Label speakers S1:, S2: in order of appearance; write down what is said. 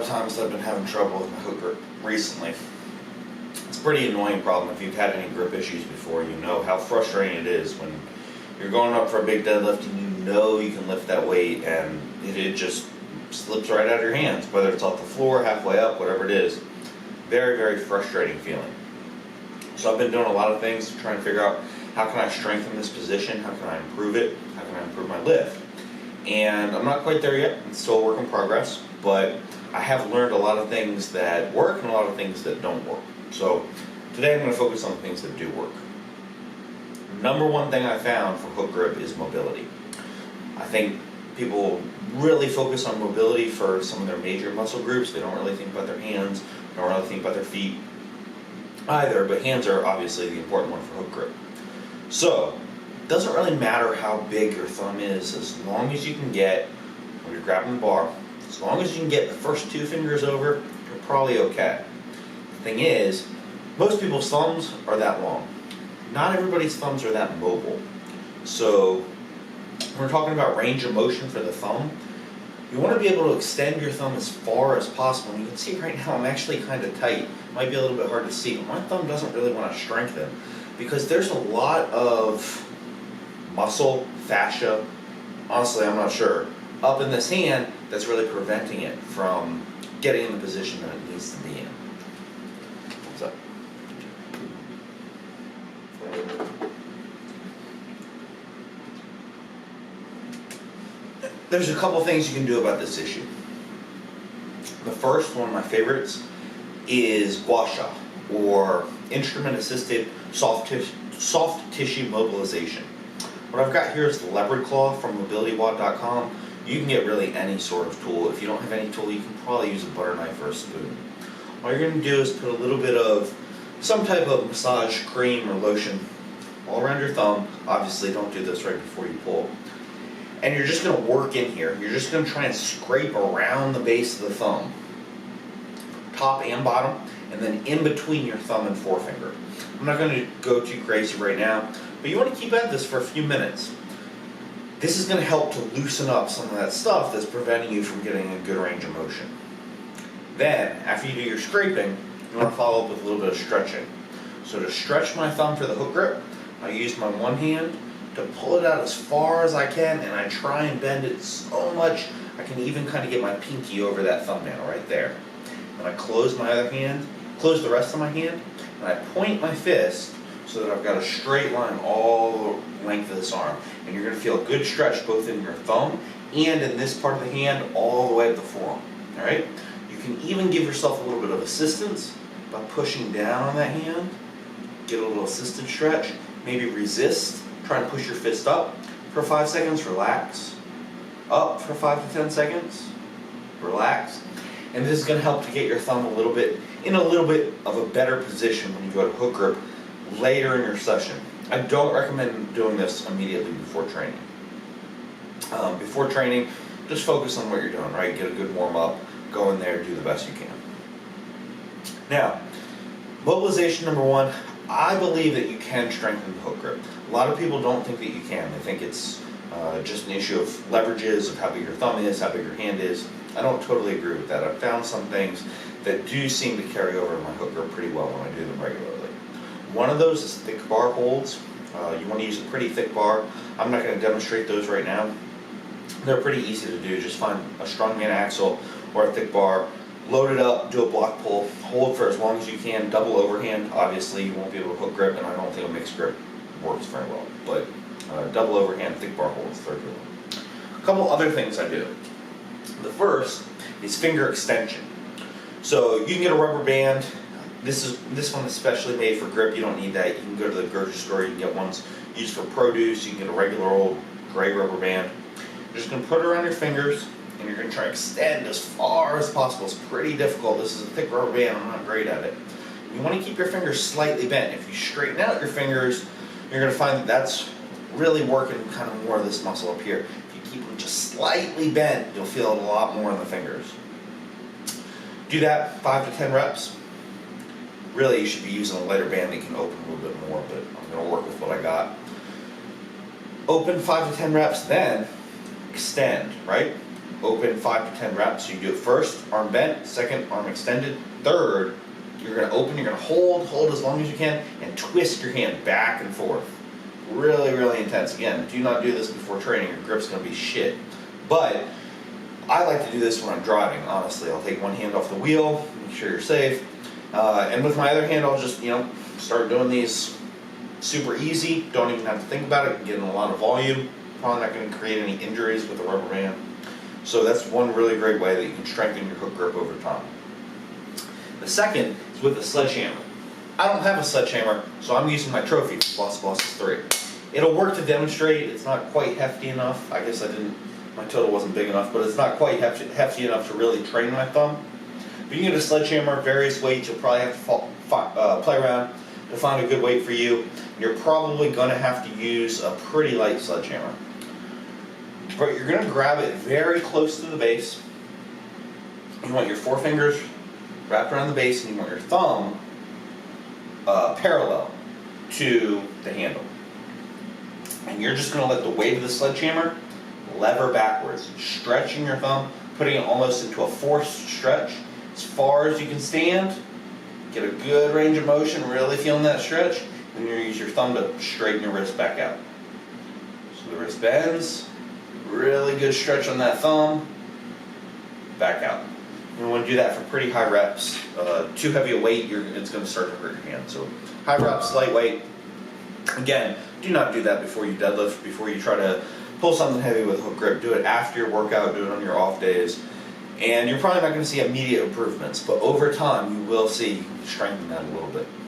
S1: of times that I've been having trouble with my hook grip recently. It's a pretty annoying problem. If you've had any grip issues before, you know how frustrating it is when you're going up for a big deadlift and you know you can lift that weight and it just slips right out of your hands, whether it's off the floor, halfway up, whatever it is. Very, very frustrating feeling. So I've been doing a lot of things to try and figure out how can I strengthen this position, how can I improve it, how can I improve my lift. And I'm not quite there yet, it's still a work in progress, but I have learned a lot of things that work and a lot of things that don't work. So today I'm going to focus on the things that do work. Number one thing I found for hook grip is mobility. I think people really focus on mobility for some of their major muscle groups. They don't really think about their hands, don't really think about their feet either, but hands are obviously the important one for hook grip. So it doesn't really matter how big your thumb is, as long as you can get, when you're grabbing the bar, as long as you can get the first two fingers over, you're probably okay. The thing is, most people's thumbs are that long. Not everybody's thumbs are that mobile. So when we're talking about range of motion for the thumb, you want to be able to extend your thumb as far as possible. And you can see right now I'm actually kind of tight. It might be a little bit hard to see, but my thumb doesn't really want to strengthen because there's a lot of muscle, fascia, honestly I'm not sure, up in this hand that's really preventing it from getting in the position that it needs to be in. What's up? There's a couple things you can do about this issue. The first, one of my favorites, is gua sha, or instrument-assisted soft tissue mobilization. What I've got here is the leopard claw from mobilitywatt.com. You can get really any sort of tool. If you don't have any tool, you can probably use a butter knife or a spoon. All you're going to do is put a little bit of some type of massage cream or lotion all around your thumb. Obviously, don't do this right before you pull. And you're just going to work in here. You're just going to try and scrape around the base of the thumb, top and bottom, and then in between your thumb and forefinger. I'm not going to go too crazy right now, but you want to keep at this for a few minutes. This is going to help to loosen up some of that stuff that's preventing you from getting a good range of motion. Then, after you do your scraping, you want to follow up with a little bit of stretching. So to stretch my thumb for the hook grip, I use my one hand to pull it out as far as I can, and I try and bend it so much I can even kind of get my pinky over that thumbnail right there. And I close my other hand, close the rest of my hand, and I point my fist so that I've got a straight line all the length of this arm. And you're going to feel a good stretch both in your thumb and in this part of the hand all the way up the forearm. All right? You can even give yourself a little bit of assistance by pushing down on that hand. Get a little assisted stretch. Maybe resist. Try and push your fist up for 5 seconds. Relax. Up for 5 to 10 seconds. Relax. And this is going to help to get your thumb in a little bit of a better position when you go to hook grip later in your session. I don't recommend doing this immediately before training. Before training, just focus on what you're doing, right? Get a good warm up, go in there, do the best you can. Now, mobilization number one, I believe that you can strengthen the hook grip. A lot of people don't think that you can. They think it's just an issue of leverages, of how big your thumb is, how big your hand is. I don't totally agree with that. I've found some things that do seem to carry over in my hook grip pretty well when I do them regularly. One of those is thick bar holds. You want to use a pretty thick bar. I'm not going to demonstrate those right now. They're pretty easy to do. Just find a strongman axle or a thick bar, load it up, do a block pull, hold for as long as you can, double overhand. Obviously you won't be able to hook grip, and I don't think a mixed grip works very well, but double overhand, thick bar hold is third one. A couple other things I do. The first is finger extension. So you can get a rubber band. This one is specially made for grip. You don't need that. You can go to the grocery store. You can get ones used for produce. You can get a regular old gray rubber band. You're just going to put it around your fingers, and you're going to try to extend as far as possible. It's pretty difficult. This is a thick rubber band. I'm not great at it. You want to keep your fingers slightly bent. If you straighten out your fingers, you're going to find that that's really working kind of more of this muscle up here. If you keep them just slightly bent, you'll feel it a lot more in the fingers. Do that 5 to 10 reps. Really, you should be using a lighter band that can open a little bit more, but I'm going to work with what I got. Open 5 to 10 reps, then extend, right? open 5 to 10 reps. So you do it first, arm bent, second, arm extended, third, you're going to open, you're going to hold as long as you can, and twist your hand back and forth. Really, really intense. Again, do not do this before training. Your grip's going to be shit. But I like to do this when I'm driving, honestly. I'll take one hand off the wheel, make sure you're safe. And with my other hand, I'll just, start doing these super easy. Don't even have to think about it. Getting a lot of volume. Probably not going to create any injuries with a rubber band. So that's one really great way that you can strengthen your hook grip over time. The second is with a sledgehammer. I don't have a sledgehammer, so I'm using my trophy, Boss Bosses 3. It'll work to demonstrate. It's not quite hefty enough. I guess my total wasn't big enough, but it's not quite hefty enough to really train my thumb. But you can get a sledgehammer, various weights. You'll probably have to play around to find a good weight for you. You're probably going to have to use a pretty light sledgehammer. But you're going to grab it very close to the base. You want your forefingers wrapped around the base, and you want your thumb parallel to the handle. And you're just going to let the weight of the sledgehammer lever backwards, stretching your thumb, putting it almost into a forced stretch as far as you can stand. Get a good range of motion, really feeling that stretch. And you're going to use your thumb to straighten your wrist back out. So the wrist bends, really good stretch on that thumb, back out. You want to do that for pretty high reps. Too heavy a weight, it's going to start to hurt your hand. So high reps, light weight. Again, do not do that before you deadlift, before you try to pull something heavy with a hook grip. Do it after your workout, do it on your off days. And you're probably not going to see immediate improvements, but over time you will see strengthen that a little bit.